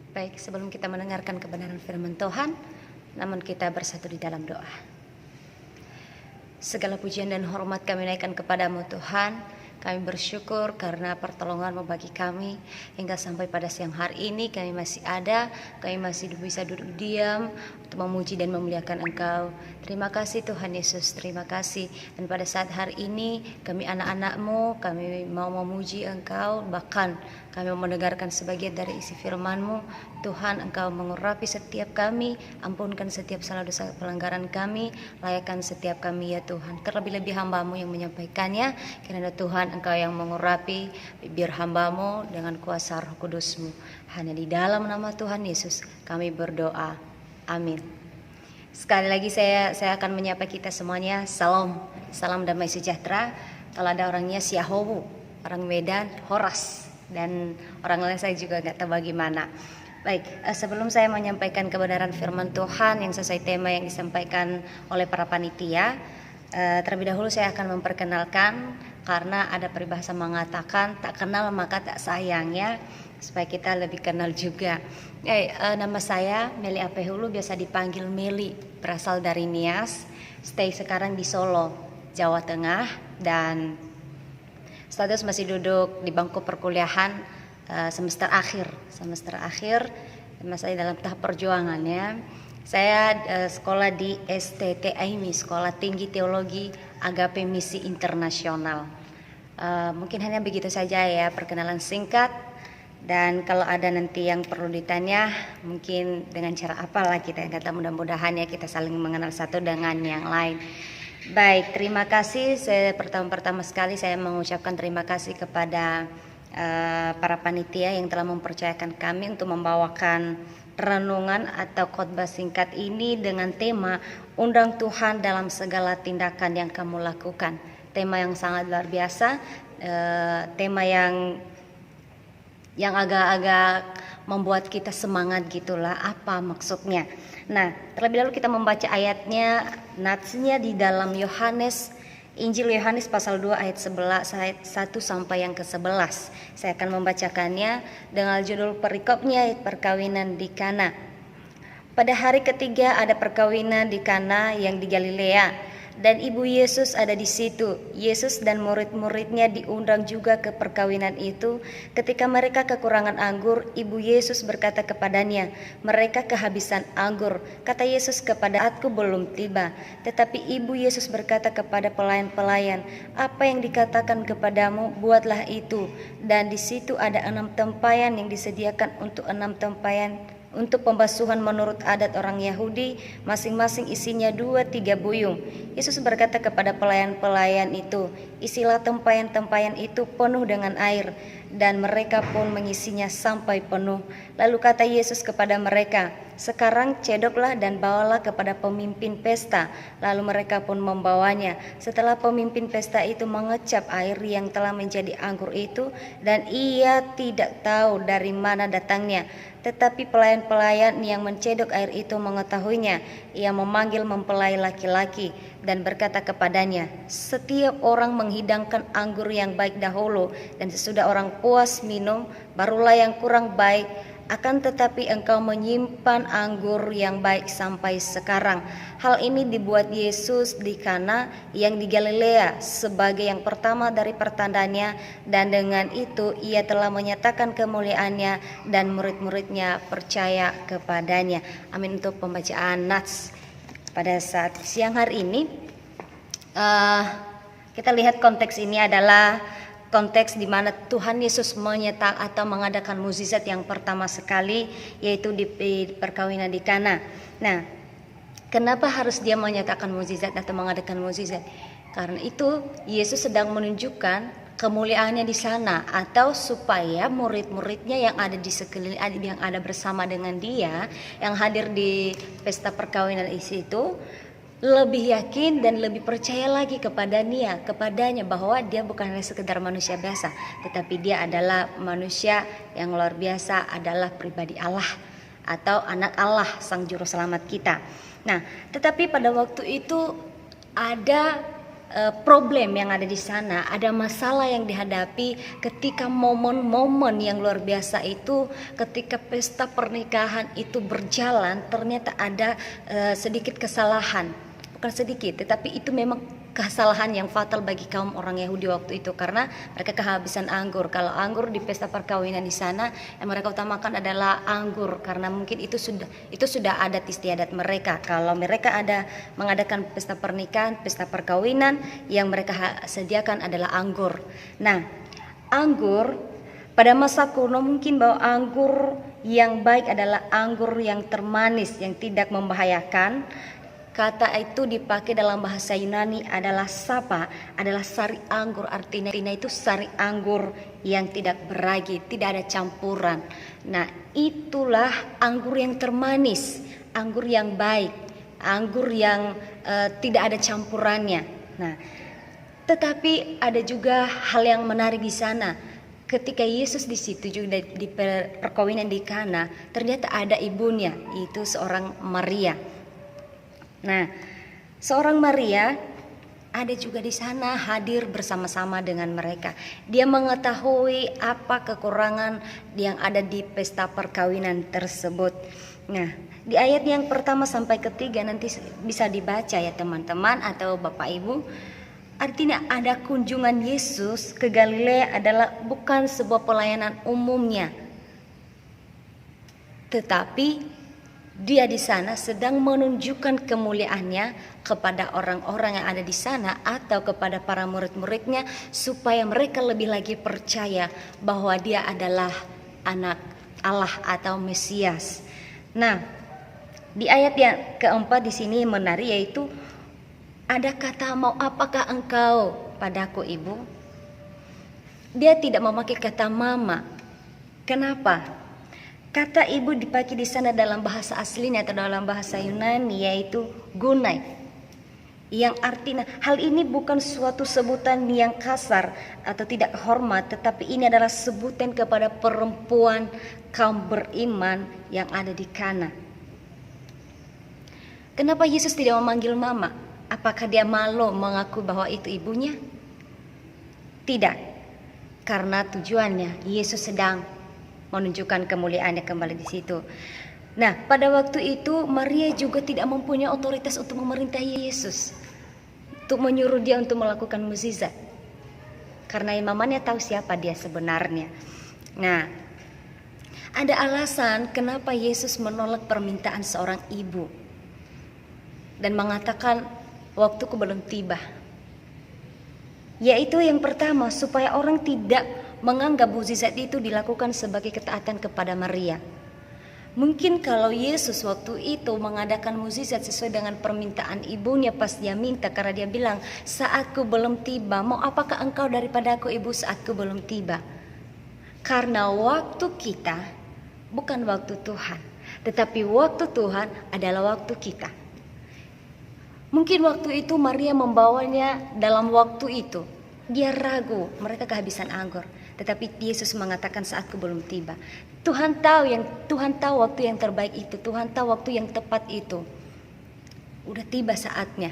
Baik, sebelum kita mendengarkan kebenaran firman Tuhan, namun kita bersatu di dalam doa. Segala pujian dan hormat kami naikkan kepadamu Tuhan. Kami bersyukur karena pertolongan-Mu bagi kami hingga sampai pada siang hari ini kami masih ada, kami masih bisa duduk diam untuk memuji dan memuliakan Engkau. Terima kasih Tuhan Yesus, terima kasih. Dan pada saat hari ini kami anak-anak-Mu, kami mau memuji Engkau, bahkan kami mau mendengarkan sebagian dari isi firman-Mu. Tuhan, Engkau mengurapi setiap kami, ampunkan setiap salah dosa pelanggaran kami, layakkan setiap kami ya Tuhan. Terlebih-lebih hamba-Mu yang menyampaikannya, kiranya Tuhan Engkau yang mengurapi bibir hamba-Mu dengan kuasa Roh Kudus-Mu. Hanya di dalam nama Tuhan Yesus kami berdoa. Amin. Sekali lagi saya akan menyapa kita semuanya. Salam damai sejahtera. Kalau ada orangnya Siahowu, orang Medan Horas, dan orang lain saya juga nggak tahu bagaimana. Baik, sebelum saya menyampaikan kebenaran firman Tuhan yang sesuai tema yang disampaikan oleh para panitia, terlebih dahulu saya akan memperkenalkan, karena ada peribahasa mengatakan tak kenal maka tak sayang ya, supaya kita lebih kenal juga. Nama saya Meli Apehulu, biasa dipanggil Meli, berasal dari Nias, stay sekarang di Solo, Jawa Tengah, dan status masih duduk di bangku perkuliahan semester akhir, masih dalam tahap perjuangannya. Saya sekolah di STT AIMI, Sekolah Tinggi Teologi Agape Misi Internasional. Mungkin hanya begitu saja ya perkenalan singkat, dan kalau ada nanti yang perlu ditanya mungkin dengan cara apalah kita yang kata, mudah-mudahan ya kita saling mengenal satu dengan yang lain. Baik, terima kasih. Pertama sekali saya mengucapkan terima kasih kepada para panitia yang telah mempercayakan kami untuk membawakan renungan atau khotbah singkat ini dengan tema Undang Tuhan dalam segala tindakan yang kamu lakukan. Tema yang sangat luar biasa, tema yang agak-agak membuat kita semangat gitulah. Apa maksudnya? Nah, terlebih dahulu kita membaca ayatnya, natsnya di dalam Injil Yohanes pasal 2 ayat 1 sampai yang ke-11. Saya akan membacakannya dengan judul perikopnya, perkawinan di Kana. Pada hari ketiga ada perkawinan di Kana yang di Galilea, dan ibu Yesus ada di situ. Yesus dan murid-muridnya diundang juga ke perkawinan itu. Ketika mereka kekurangan anggur, ibu Yesus berkata kepadanya, "Mereka kehabisan anggur." Kata Yesus kepada, "Aku belum tiba." Tetapi ibu Yesus berkata kepada pelayan-pelayan, "Apa yang dikatakan kepadamu, buatlah itu." Dan di situ ada 6 tempayan yang disediakan untuk 6 tempayan untuk pembasuhan menurut adat orang Yahudi, masing-masing isinya 2-3 buyung. Yesus berkata kepada pelayan-pelayan itu, "Isilah tempayan-tempayan itu penuh dengan air." Dan mereka pun mengisinya sampai penuh. Lalu kata Yesus kepada mereka, "Sekarang cedoklah dan bawalah kepada pemimpin pesta." Lalu mereka pun membawanya. Setelah pemimpin pesta itu mengecap air yang telah menjadi anggur itu, dan ia tidak tahu dari mana datangnya. Tetapi pelayan-pelayan yang mencedok air itu mengetahuinya. Ia memanggil mempelai laki-laki dan berkata kepadanya, "Setiap orang menghidangkan anggur yang baik dahulu, dan sesudah orang puas minum, barulah yang kurang baik. Akan tetapi engkau menyimpan anggur yang baik sampai sekarang." Hal ini dibuat Yesus di Kana yang di Galilea sebagai yang pertama dari pertandanya, dan dengan itu ia telah menyatakan kemuliaannya dan murid-muridnya percaya kepadanya. Amin. Untuk pembacaan nats pada saat siang hari ini, kita lihat konteks ini adalah konteks di mana Tuhan Yesus menyetak atau mengadakan mukjizat yang pertama sekali, yaitu di perkawinan di Kana. Nah, kenapa harus dia menyatakan mukjizat atau mengadakan mukjizat? Karena itu Yesus sedang menunjukkan kemuliaannya di sana, atau supaya murid-muridnya yang ada di sekeliling, yang ada bersama dengan dia, yang hadir di pesta perkawinan itu, lebih yakin dan lebih percaya lagi kepadanya bahwa dia bukan hanya sekedar manusia biasa, tetapi dia adalah manusia yang luar biasa, adalah pribadi Allah atau anak Allah, sang juru selamat kita. Nah, tetapi pada waktu itu ada problem yang ada di sana, ada masalah yang dihadapi ketika momen-momen yang luar biasa itu, ketika pesta pernikahan itu berjalan, ternyata ada sedikit kesalahan. Bukan sedikit, tetapi itu memang kesalahan yang fatal bagi kaum orang Yahudi waktu itu, karena mereka kehabisan anggur. Kalau anggur di pesta perkawinan di sana yang mereka utamakan adalah anggur, karena mungkin itu sudah adat istiadat mereka. Kalau mereka ada mengadakan pesta pernikahan, pesta perkawinan, yang mereka sediakan adalah anggur. Nah, anggur pada masa kuno mungkin bahwa anggur yang baik adalah anggur yang termanis, yang tidak membahayakan. Kata itu dipakai dalam bahasa Yunani adalah sapa, adalah sari anggur. Artinya itu sari anggur yang tidak beragi, tidak ada campuran. Nah, itulah anggur yang termanis, anggur yang baik, anggur yang tidak ada campurannya. Nah, tetapi ada juga hal yang menarik di sana. Ketika Yesus di situ juga di perkawinan di Kana, ternyata ada ibunya, itu seorang Maria. Nah, seorang Maria ada juga di sana hadir bersama-sama dengan mereka. Dia mengetahui apa kekurangan yang ada di pesta perkawinan tersebut. Nah, di ayat yang pertama sampai ketiga nanti bisa dibaca ya teman-teman atau Bapak Ibu. Artinya ada kunjungan Yesus ke Galilea adalah bukan sebuah pelayanan umumnya, tetapi dia di sana sedang menunjukkan kemuliaannya kepada orang-orang yang ada di sana atau kepada para murid-muridnya, supaya mereka lebih lagi percaya bahwa dia adalah anak Allah atau Mesias. Nah, di ayat yang keempat di sini menarik, yaitu ada kata mau apakah engkau padaku ibu. Dia tidak memakai kata mama. Kenapa? Kata ibu dipakai di sana dalam bahasa aslinya atau dalam bahasa Yunani yaitu gunai. Yang artinya hal ini bukan suatu sebutan yang kasar atau tidak hormat, tetapi ini adalah sebutan kepada perempuan kaum beriman yang ada di Kana. Kenapa Yesus tidak memanggil mama? Apakah dia malu mengaku bahwa itu ibunya? Tidak. Karena tujuannya Yesus sedang menunjukkan kemuliaannya kembali di situ. Nah, pada waktu itu Maria juga tidak mempunyai otoritas untuk memerintahi Yesus, untuk menyuruh dia untuk melakukan mukjizat, karena mamanya tahu siapa dia sebenarnya. Nah, ada alasan kenapa Yesus menolak permintaan seorang ibu dan mengatakan waktuku belum tiba. Yaitu yang pertama, supaya orang tidak menganggap mukjizat itu dilakukan sebagai ketaatan kepada Maria. Mungkin kalau Yesus waktu itu mengadakan mukjizat sesuai dengan permintaan ibunya pas dia minta, karena dia bilang saatku belum tiba, mau apakah engkau daripada aku ibu, saatku belum tiba. Karena waktu kita bukan waktu Tuhan, tetapi waktu Tuhan adalah waktu kita. Mungkin waktu itu Maria membawanya dalam waktu itu, dia ragu, mereka kehabisan anggur. Tetapi Yesus mengatakan saatku belum tiba. Tuhan tahu waktu yang terbaik itu. Tuhan tahu waktu yang tepat itu. Udah tiba saatnya.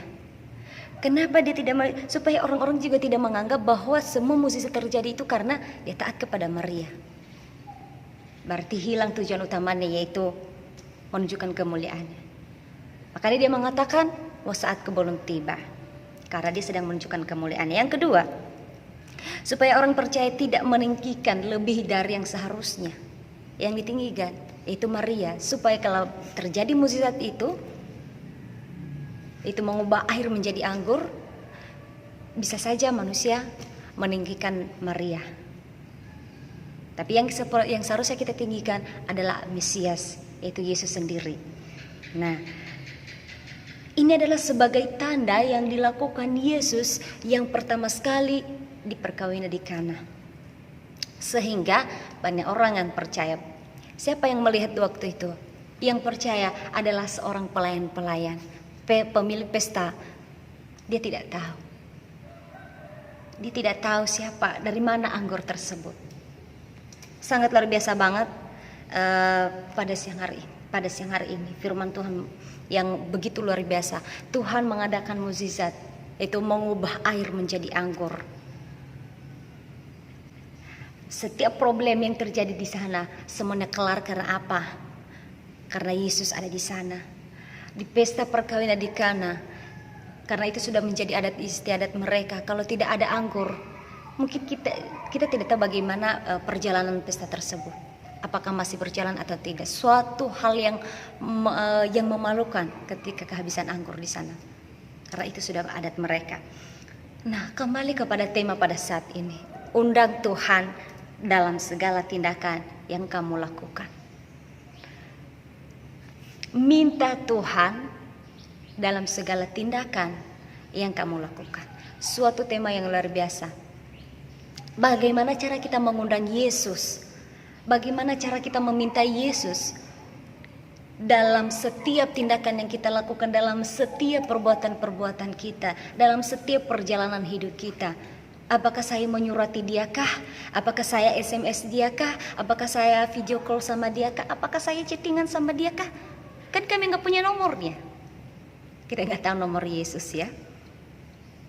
Kenapa dia tidak, supaya orang-orang juga tidak menganggap bahwa semua mukjizat terjadi itu karena dia taat kepada Maria. Berarti hilang tujuan utamanya, yaitu menunjukkan kemuliaannya. Makanya dia mengatakan saatku belum tiba, karena dia sedang menunjukkan kemuliaannya. Yang kedua, supaya orang percaya tidak meninggikan lebih dari yang seharusnya, yang ditinggikan yaitu Maria, supaya kalau terjadi mukjizat itu mengubah air menjadi anggur, bisa saja manusia meninggikan Maria, tapi yang seharusnya kita tinggikan adalah Mesias, yaitu Yesus sendiri. Nah, ini adalah sebagai tanda yang dilakukan Yesus yang pertama sekali di perkawinan di Kana, sehingga banyak orang yang percaya. Siapa yang melihat waktu itu? Yang percaya adalah seorang pelayan-pelayan, pemilik pesta. Dia tidak tahu siapa, dari mana anggur tersebut. Sangat luar biasa banget pada siang hari ini firman Tuhan yang begitu luar biasa. Tuhan mengadakan mukjizat itu mengubah air menjadi anggur. Setiap problem yang terjadi di sana semuanya kelar karena apa? Karena Yesus ada di sana. Di pesta perkawinan di Kana, karena itu sudah menjadi adat istiadat mereka. Kalau tidak ada anggur, mungkin kita tidak tahu bagaimana perjalanan pesta tersebut. Apakah masih berjalan atau tidak? Suatu hal yang memalukan ketika kehabisan anggur di sana. Karena itu sudah adat mereka. Nah, kembali kepada tema pada saat ini. Undang Tuhan dalam segala tindakan yang kamu lakukan. Minta Tuhan dalam segala tindakan yang kamu lakukan. Suatu tema yang luar biasa. Bagaimana cara kita mengundang Yesus? Bagaimana cara kita meminta Yesus dalam setiap tindakan yang kita lakukan, dalam setiap perbuatan-perbuatan kita, dalam setiap perjalanan hidup kita? Apakah saya menyurati dia kah? Apakah saya SMS dia kah? Apakah saya video call sama dia kah? Apakah saya chattingan sama dia kah? Kan kami nggak punya nomornya. Kita nggak tahu nomor Yesus ya.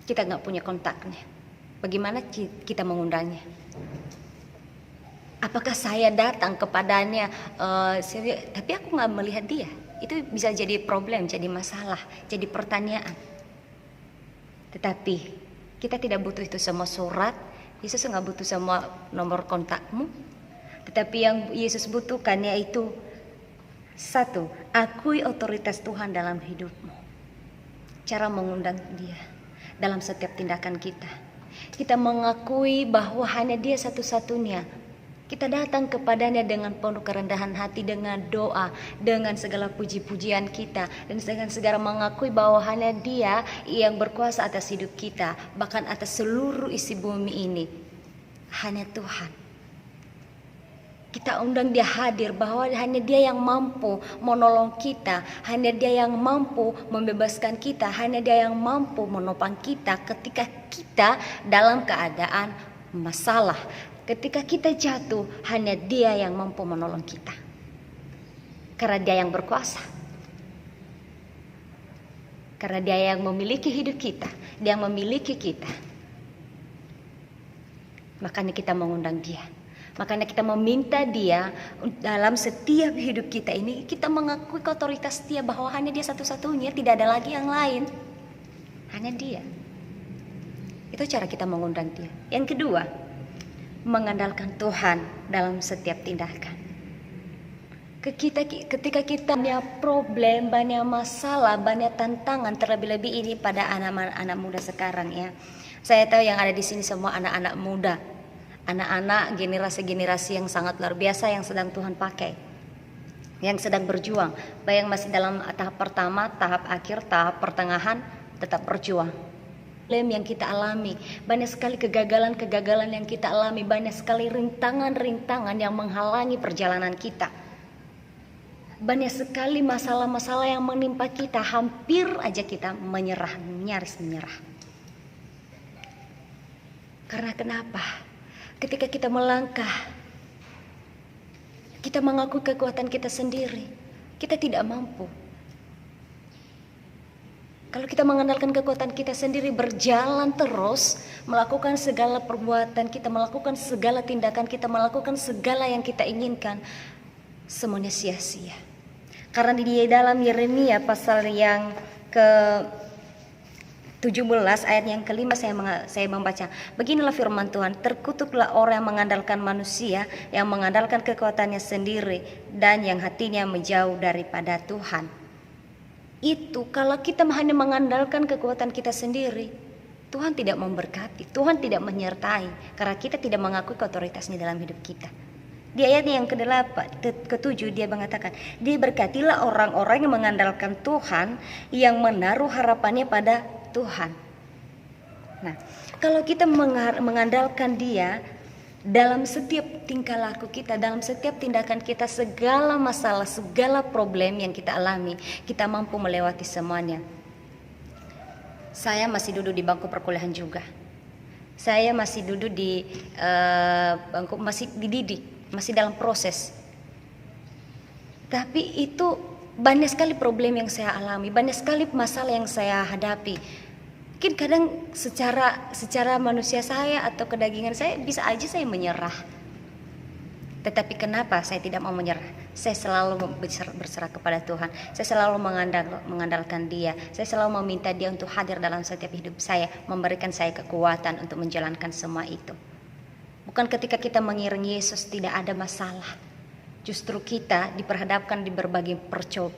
Kita nggak punya kontaknya. Bagaimana kita mengundangnya? Apakah saya datang kepadanya, tapi aku nggak melihat dia? Itu bisa jadi problem, jadi masalah, jadi pertanyaan. Tetapi kita tidak butuh itu semua surat. Yesus nggak butuh semua nomor kontakmu. Tetapi yang Yesus butuhkan yaitu satu, akui otoritas Tuhan dalam hidupmu. Cara mengundang dia dalam setiap tindakan kita. Kita mengakui bahwa hanya dia satu-satunya. Kita datang kepadanya dengan penuh kerendahan hati, dengan doa, dengan segala puji-pujian kita, dan dengan segala mengakui bahwa hanya dia yang berkuasa atas hidup kita, bahkan atas seluruh isi bumi ini. Hanya Tuhan. Kita undang dia hadir, bahwa hanya dia yang mampu menolong kita, hanya dia yang mampu membebaskan kita, hanya dia yang mampu menopang kita ketika kita dalam keadaan masalah. Ketika kita jatuh, hanya dia yang mampu menolong kita. Karena dia yang berkuasa. Karena dia yang memiliki hidup kita, dia yang memiliki kita. Makanya kita mengundang dia. Makanya kita meminta dia dalam setiap hidup kita ini, kita mengakui otoritas dia bahwa hanya dia satu-satunya, tidak ada lagi yang lain. Hanya dia. Itu cara kita mengundang dia. Yang kedua, mengandalkan Tuhan dalam setiap tindakan. Ketika kita banyak problem, banyak masalah, banyak tantangan, terlebih-lebih ini pada anak-anak muda sekarang ya. Saya tahu yang ada di sini semua anak-anak muda. Anak-anak generasi-generasi yang sangat luar biasa yang sedang Tuhan pakai, yang sedang berjuang, baik yang masih dalam tahap pertama, tahap akhir, tahap pertengahan, tetap berjuang. Problem yang kita alami, banyak sekali kegagalan-kegagalan yang kita alami, banyak sekali rintangan-rintangan yang menghalangi perjalanan kita. Banyak sekali masalah-masalah yang menimpa kita, hampir aja kita menyerah, nyaris menyerah. Karena kenapa? Ketika kita melangkah, kita mengaku kekuatan kita sendiri, kita tidak mampu. Kalau kita mengandalkan kekuatan kita sendiri, berjalan terus, melakukan segala perbuatan kita, melakukan segala tindakan kita, melakukan segala yang kita inginkan, semuanya sia-sia. Karena di dalam Yeremia pasal yang ke-17 ayat yang kelima saya membaca, beginilah firman Tuhan, terkutuklah orang yang mengandalkan manusia, yang mengandalkan kekuatannya sendiri, dan yang hatinya menjauh daripada Tuhan. Itu kalau kita hanya mengandalkan kekuatan kita sendiri, Tuhan tidak memberkati, Tuhan tidak menyertai, karena kita tidak mengakui otoritasnya dalam hidup kita. Di ayat yang ke-7 dia mengatakan, diberkatilah orang-orang yang mengandalkan Tuhan, yang menaruh harapannya pada Tuhan. Nah, kalau kita mengandalkan dia dalam setiap tingkah laku kita, dalam setiap tindakan kita, segala masalah, segala problem yang kita alami, kita mampu melewati semuanya. Saya masih duduk di bangku perkuliahan juga. Saya masih duduk di bangku, masih dididik, masih dalam proses. Tapi itu banyak sekali problem yang saya alami, banyak sekali masalah yang saya hadapi. Mungkin kadang secara manusia saya atau kedagingan saya bisa aja saya menyerah. Tetapi kenapa saya tidak mau menyerah? Saya selalu berserah kepada Tuhan. Saya selalu mengandalkan Dia. Saya selalu meminta Dia untuk hadir dalam setiap hidup saya, memberikan saya kekuatan untuk menjalankan semua itu. Bukan ketika kita mengiringi Yesus tidak ada masalah. Justru kita diperhadapkan di berbagai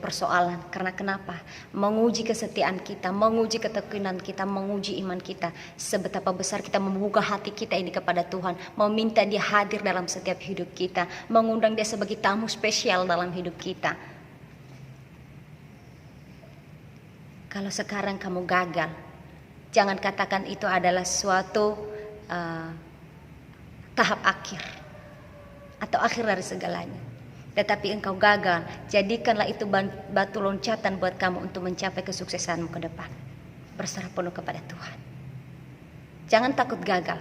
persoalan. Karena kenapa? Menguji kesetiaan kita, menguji ketekunan kita, menguji iman kita. Sebetapa besar kita membuka hati kita ini kepada Tuhan. Meminta Dia hadir dalam setiap hidup kita. Mengundang Dia sebagai tamu spesial dalam hidup kita. Kalau sekarang kamu gagal, jangan katakan itu adalah suatu tahap akhir. Atau akhir dari segalanya. Tetapi engkau gagal, jadikanlah itu batu loncatan buat kamu untuk mencapai kesuksesanmu ke depan. Berserah penuh kepada Tuhan. Jangan takut gagal.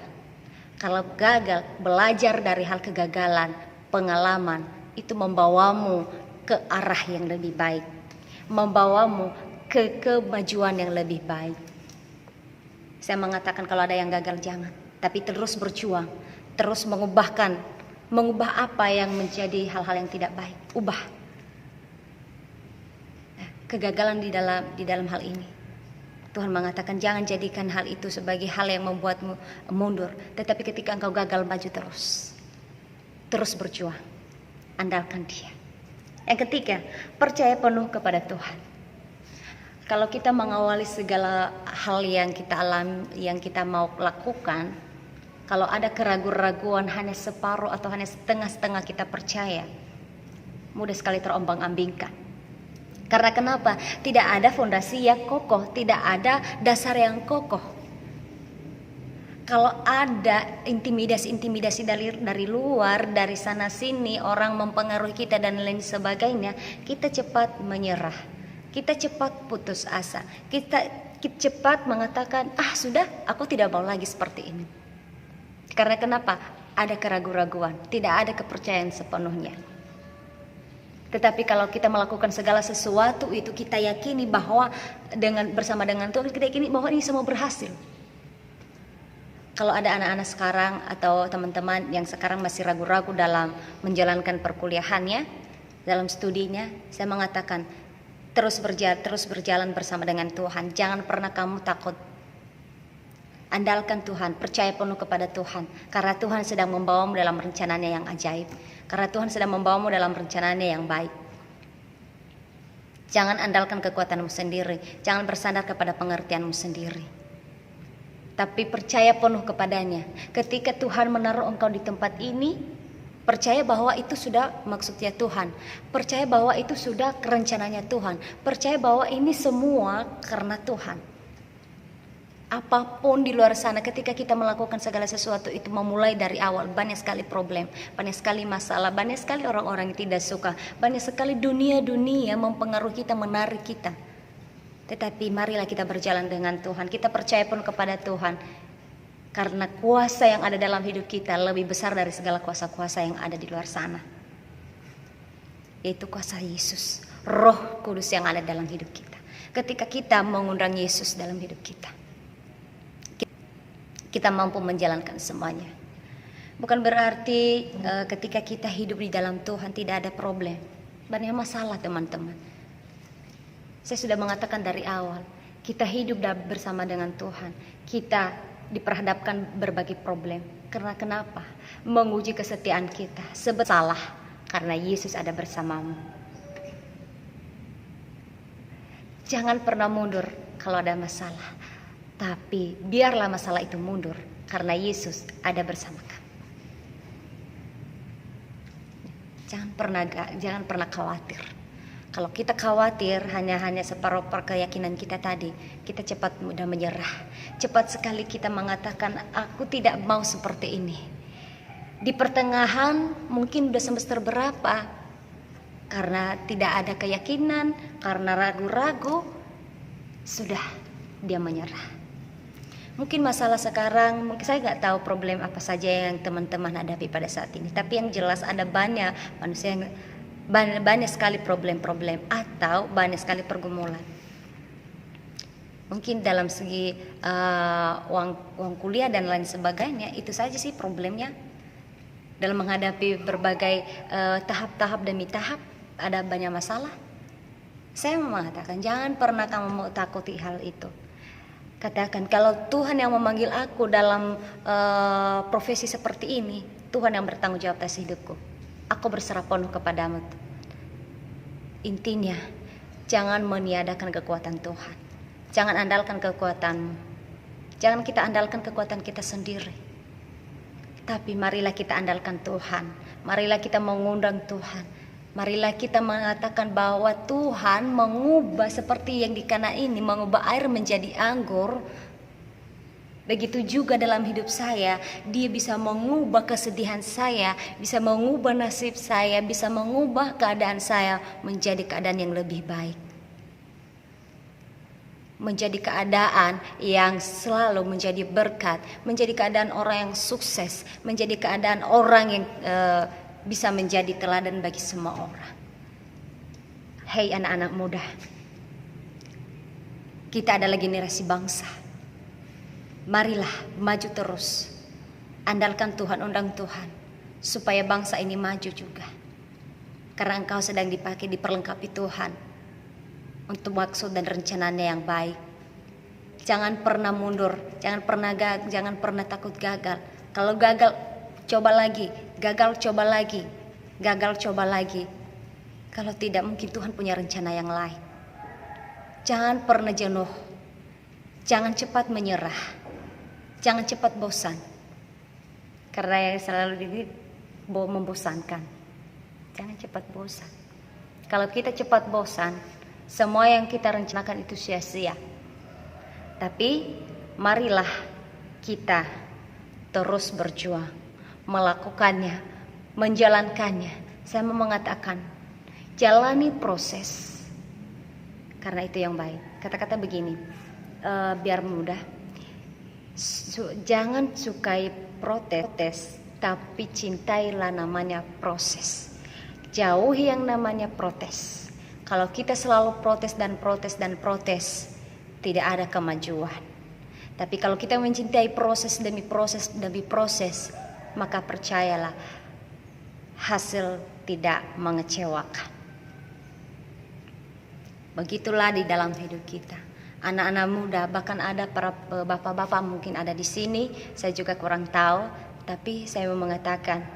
Kalau gagal, belajar dari hal kegagalan, pengalaman, itu membawamu ke arah yang lebih baik. Membawamu ke kemajuan yang lebih baik. Saya mengatakan kalau ada yang gagal jangan. Tapi terus berjuang, terus mengubah apa yang menjadi hal-hal yang tidak baik. Ubah. Kegagalan di dalam hal ini. Tuhan mengatakan jangan jadikan hal itu sebagai hal yang membuatmu mundur. Tetapi ketika engkau gagal, maju terus. Terus berjuang. Andalkan Dia. Yang ketiga, percaya penuh kepada Tuhan. Kalau kita mengawali segala hal yang kita alami, yang kita mau lakukan, kalau ada keraguan-raguan hanya separuh atau hanya setengah-setengah kita percaya, mudah sekali terombang-ambingkan. Karena kenapa? Tidak ada fondasi yang kokoh, tidak ada dasar yang kokoh. Kalau ada intimidasi dari luar, dari sana sini, orang mempengaruhi kita dan lain sebagainya, kita cepat menyerah. Kita cepat putus asa. Kita cepat mengatakan, sudah, aku tidak mau lagi seperti ini. Karena kenapa? Ada keraguan-raguan, tidak ada kepercayaan sepenuhnya. Tetapi kalau kita melakukan segala sesuatu itu kita yakini bahwa bersama dengan Tuhan kita yakini bahwa ini semua berhasil. Kalau ada anak-anak sekarang atau teman-teman yang sekarang masih ragu-ragu dalam menjalankan perkuliahannya, dalam studinya, saya mengatakan terus berjalan bersama dengan Tuhan. Jangan pernah kamu takut. Andalkan Tuhan, percaya penuh kepada Tuhan. Karena Tuhan sedang membawamu dalam rencananya yang ajaib. Karena Tuhan sedang membawamu dalam rencananya yang baik. Jangan andalkan kekuatanmu sendiri. Jangan bersandar kepada pengertianmu sendiri. Tapi percaya penuh kepadanya. Ketika Tuhan menaruh engkau di tempat ini, percaya bahwa itu sudah maksudnya Tuhan. Percaya bahwa itu sudah rencananya Tuhan. Percaya bahwa ini semua karena Tuhan. Apapun di luar sana, ketika kita melakukan segala sesuatu itu memulai dari awal, banyak sekali problem, banyak sekali masalah, banyak sekali orang-orang yang tidak suka, banyak sekali dunia mempengaruhi kita, menarik kita. Tetapi marilah kita berjalan dengan Tuhan, kita percaya pun kepada Tuhan. Karena kuasa yang ada dalam hidup kita lebih besar dari segala kuasa-kuasa yang ada di luar sana. Yaitu kuasa Yesus, Roh Kudus yang ada dalam hidup kita. Ketika kita mengundang Yesus dalam hidup kita mampu menjalankan semuanya. Bukan berarti ketika kita hidup di dalam Tuhan tidak ada problem. Banyak masalah teman-teman. Saya sudah mengatakan dari awal, kita hidup bersama dengan Tuhan. Kita diperhadapkan berbagai problem. Karena kenapa? Menguji kesetiaan kita. Sebab salah karena Yesus ada bersamamu. Jangan pernah mundur kalau ada masalah. Tapi biarlah masalah itu mundur karena Yesus ada bersama kamu. Jangan pernah khawatir. Kalau kita khawatir hanya separuh keyakinan kita tadi, kita cepat mudah menyerah. Cepat sekali kita mengatakan aku tidak mau seperti ini. Di pertengahan mungkin udah semester berapa, karena tidak ada keyakinan, karena ragu-ragu, sudah dia menyerah. Mungkin masalah sekarang, mungkin saya nggak tahu problem apa saja yang teman-teman hadapi pada saat ini. Tapi yang jelas ada banyak manusia yang banyak sekali problem-problem atau banyak sekali pergumulan. Mungkin dalam segi uang kuliah dan lain sebagainya, itu saja sih problemnya. Dalam menghadapi berbagai tahap-tahap demi tahap, ada banyak masalah. Saya mau mengatakan, jangan pernah kamu takuti hal itu. Katakan, kalau Tuhan yang memanggil aku dalam profesi seperti ini, Tuhan yang bertanggung jawab atas hidupku. Aku berserah penuh kepadamu. Intinya, jangan meniadakan kekuatan Tuhan. Jangan andalkan kekuatanmu. Jangan kita andalkan kekuatan kita sendiri. Tapi marilah kita andalkan Tuhan. Marilah kita mengundang Tuhan. Marilah kita mengatakan bahwa Tuhan mengubah seperti yang di Kana ini, mengubah air menjadi anggur. Begitu juga dalam hidup saya, Dia bisa mengubah kesedihan saya, bisa mengubah nasib saya, bisa mengubah keadaan saya menjadi keadaan yang lebih baik. Menjadi keadaan yang selalu menjadi berkat, menjadi keadaan orang yang sukses, menjadi keadaan orang yang bisa menjadi teladan bagi semua orang. Hei anak-anak muda, kita adalah generasi bangsa. Marilah maju terus, andalkan Tuhan, undang Tuhan, supaya bangsa ini maju juga. Karena engkau sedang dipakai, diperlengkapi Tuhan untuk maksud dan rencananya yang baik. Jangan pernah mundur, jangan pernah takut gagal. Kalau gagal, coba lagi, gagal coba lagi, gagal coba lagi. Kalau tidak, mungkin Tuhan punya rencana yang lain. Jangan pernah jenuh, jangan cepat menyerah, jangan cepat bosan. Karena yang selalu ini membosankan. Jangan cepat bosan. Kalau kita cepat bosan, semua yang kita rencanakan itu sia-sia. Tapi marilah kita terus berjuang, melakukannya, menjalankannya. Saya mau mengatakan, jalani proses, karena itu yang baik. Kata-kata begini, biar mudah. Jangan sukai protes, tapi cintailah namanya proses. Jauhi yang namanya protes. Kalau kita selalu protes, tidak ada kemajuan. Tapi kalau kita mencintai proses demi proses, maka percayalah, hasil tidak mengecewakan. Begitulah di dalam hidup kita. Anak-anak muda, bahkan ada para bapak-bapak mungkin ada di sini, saya juga kurang tahu, tapi saya mau mengatakan,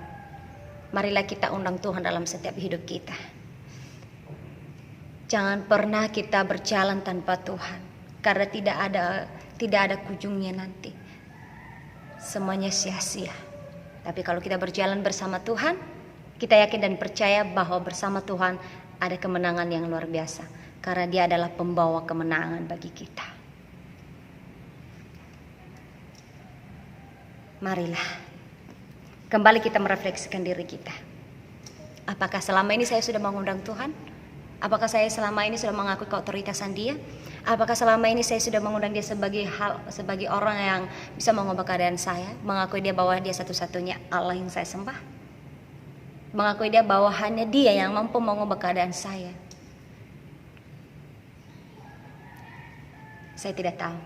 marilah kita undang Tuhan dalam setiap hidup kita. Jangan pernah kita berjalan tanpa Tuhan, karena tidak ada ujungnya nanti. Semuanya sia-sia. Tapi kalau kita berjalan bersama Tuhan, kita yakin dan percaya bahwa bersama Tuhan ada kemenangan yang luar biasa, karena Dia adalah pembawa kemenangan bagi kita. Marilah kembali kita merefleksikan diri kita. Apakah selama ini saya sudah mengundang Tuhan? Apakah saya selama ini sudah mengakui keotoritasan Dia? Apakah selama ini saya sudah mengundang Dia sebagai orang yang bisa mengubah keadaan saya? Mengakui Dia bahwa Dia satu-satunya Allah yang saya sembah? Mengakui Dia bahwa hanya Dia yang mampu mengubah keadaan saya? Saya tidak tahu.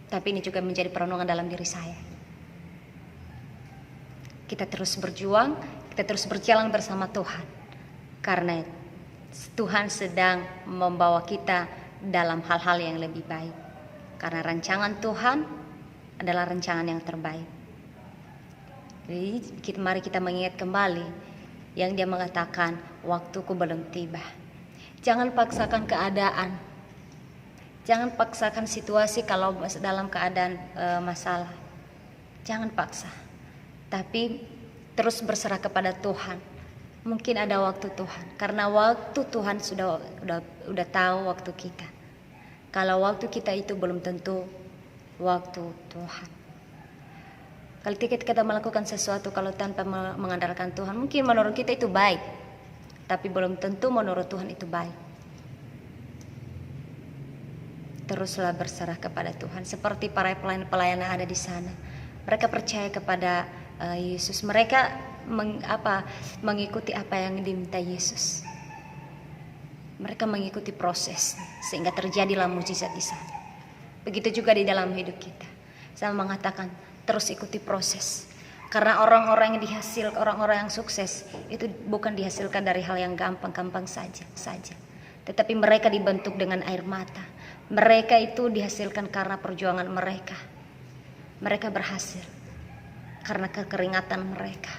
Tapi ini juga menjadi perenungan dalam diri saya. Kita terus berjuang, kita terus berjalan bersama Tuhan. Karena Tuhan sedang membawa kita dalam hal-hal yang lebih baik. Karena rancangan Tuhan adalah rancangan yang terbaik. Jadi mari kita mengingat kembali yang Dia mengatakan, waktuku belum tiba. Jangan paksakan keadaan. Jangan paksakan situasi kalau dalam keadaan masalah. Jangan paksa. Tapi terus berserah kepada Tuhan. Mungkin ada waktu Tuhan, karena waktu Tuhan sudah tahu waktu kita. Kalau waktu kita itu belum tentu waktu Tuhan. Kalau kita melakukan sesuatu kalau tanpa mengandalkan Tuhan, mungkin menurut kita itu baik, tapi belum tentu menurut Tuhan itu baik. Teruslah berserah kepada Tuhan, seperti para pelayan yang ada di sana. Mereka percaya kepada Yesus. Mereka mengikuti apa yang diminta Yesus. Mereka mengikuti proses sehingga terjadilah mujizat di sana. Begitu juga di dalam hidup kita. Saya mengatakan terus ikuti proses. Karena orang-orang yang sukses itu bukan dihasilkan dari hal yang gampang-gampang saja. Tetapi mereka dibentuk dengan air mata. Mereka itu dihasilkan karena perjuangan mereka. Mereka berhasil karena kekeringatan mereka.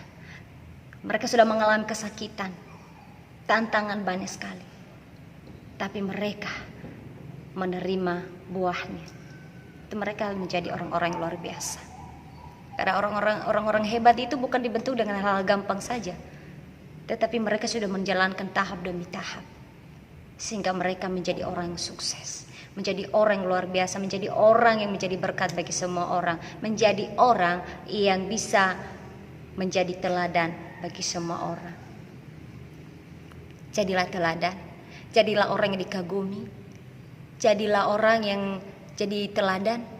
Mereka sudah mengalami kesakitan, tantangan banyak sekali. Tapi mereka menerima buahnya. Itu mereka menjadi orang-orang yang luar biasa. Karena orang-orang hebat itu bukan dibentuk dengan hal gampang saja, tetapi mereka sudah menjalankan tahap demi tahap, sehingga mereka menjadi orang yang sukses, menjadi orang yang luar biasa, menjadi orang yang menjadi berkat bagi semua orang, menjadi orang yang bisa menjadi teladan bagi semua orang. Jadilah teladan, jadilah orang yang dikagumi, jadilah orang yang jadi teladan,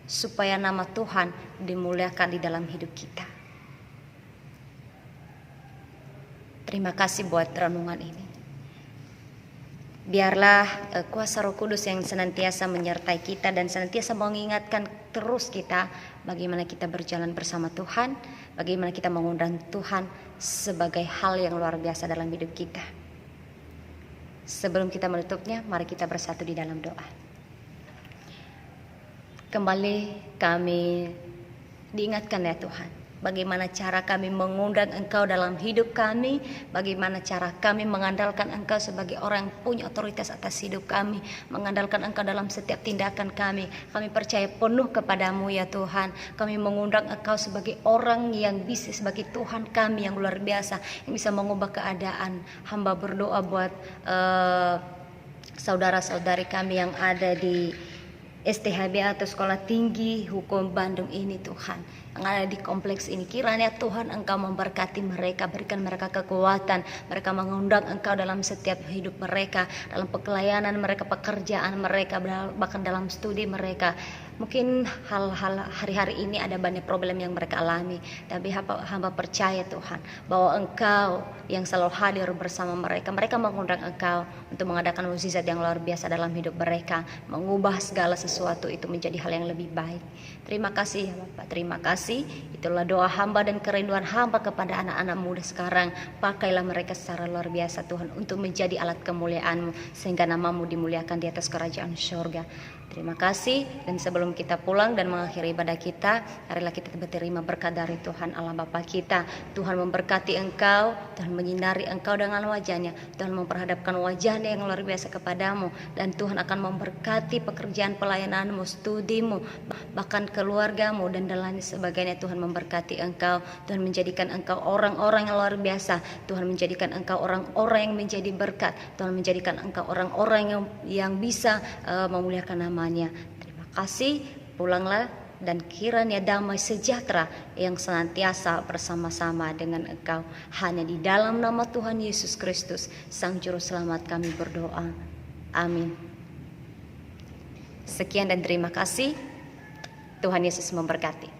supaya nama Tuhan dimuliakan di dalam hidup kita. Terima kasih buat renungan ini. Biarlah kuasa Roh Kudus yang senantiasa menyertai kita dan senantiasa mengingatkan terus kita bagaimana kita berjalan bersama Tuhan, bagaimana kita mengundang Tuhan sebagai hal yang luar biasa dalam hidup kita. Sebelum kita menutupnya, mari kita bersatu di dalam doa. Kembali kami diingatkan ya Tuhan, bagaimana cara kami mengundang Engkau dalam hidup kami, bagaimana cara kami mengandalkan Engkau sebagai orang yang punya otoritas atas hidup kami, mengandalkan Engkau dalam setiap tindakan kami. Kami percaya penuh kepadamu ya Tuhan. Kami mengundang Engkau sebagai orang yang bisa, sebagai Tuhan kami yang luar biasa, yang bisa mengubah keadaan. Hamba berdoa buat saudara-saudari kami yang ada di STHB atau Sekolah Tinggi Hukum Bandung ini Tuhan, yang ada di kompleks ini. Kiranya Tuhan Engkau memberkati mereka, berikan mereka kekuatan, mereka mengundang Engkau dalam setiap hidup mereka, dalam pelayanan mereka, pekerjaan mereka, bahkan dalam studi mereka. Mungkin hal-hal hari-hari ini ada banyak problem yang mereka alami, tapi hamba percaya Tuhan bahwa Engkau yang selalu hadir bersama mereka. Mereka mengundang Engkau untuk mengadakan mukjizat yang luar biasa dalam hidup mereka, mengubah segala sesuatu itu menjadi hal yang lebih baik. Terima kasih ya Bapak, terima kasih. Itulah doa hamba dan kerinduan hamba kepada anak-anak muda sekarang. Pakailah mereka secara luar biasa Tuhan untuk menjadi alat kemuliaan-Mu, sehingga nama-Mu dimuliakan di atas kerajaan surga. Terima kasih, dan sebelum kita pulang dan mengakhiri ibadah kita, marilah kita berterima berkat dari Tuhan Allah Bapa kita. Tuhan memberkati engkau, Tuhan menyinari engkau dengan wajahnya, Tuhan memperhadapkan wajahnya yang luar biasa kepadamu, dan Tuhan akan memberkati pekerjaan pelayananmu, studimu, bahkan keluargamu dan lain sebagainya. Tuhan memberkati engkau, Tuhan menjadikan engkau orang-orang yang luar biasa, Tuhan menjadikan engkau orang-orang yang menjadi berkat, Tuhan menjadikan engkau orang-orang yang bisa memuliakan nama. Terima kasih, pulanglah dan kiranya damai sejahtera yang senantiasa bersama-sama dengan engkau. Hanya di dalam nama Tuhan Yesus Kristus, Sang Juru Selamat, kami berdoa. Amin. Sekian dan terima kasih. Tuhan Yesus memberkati.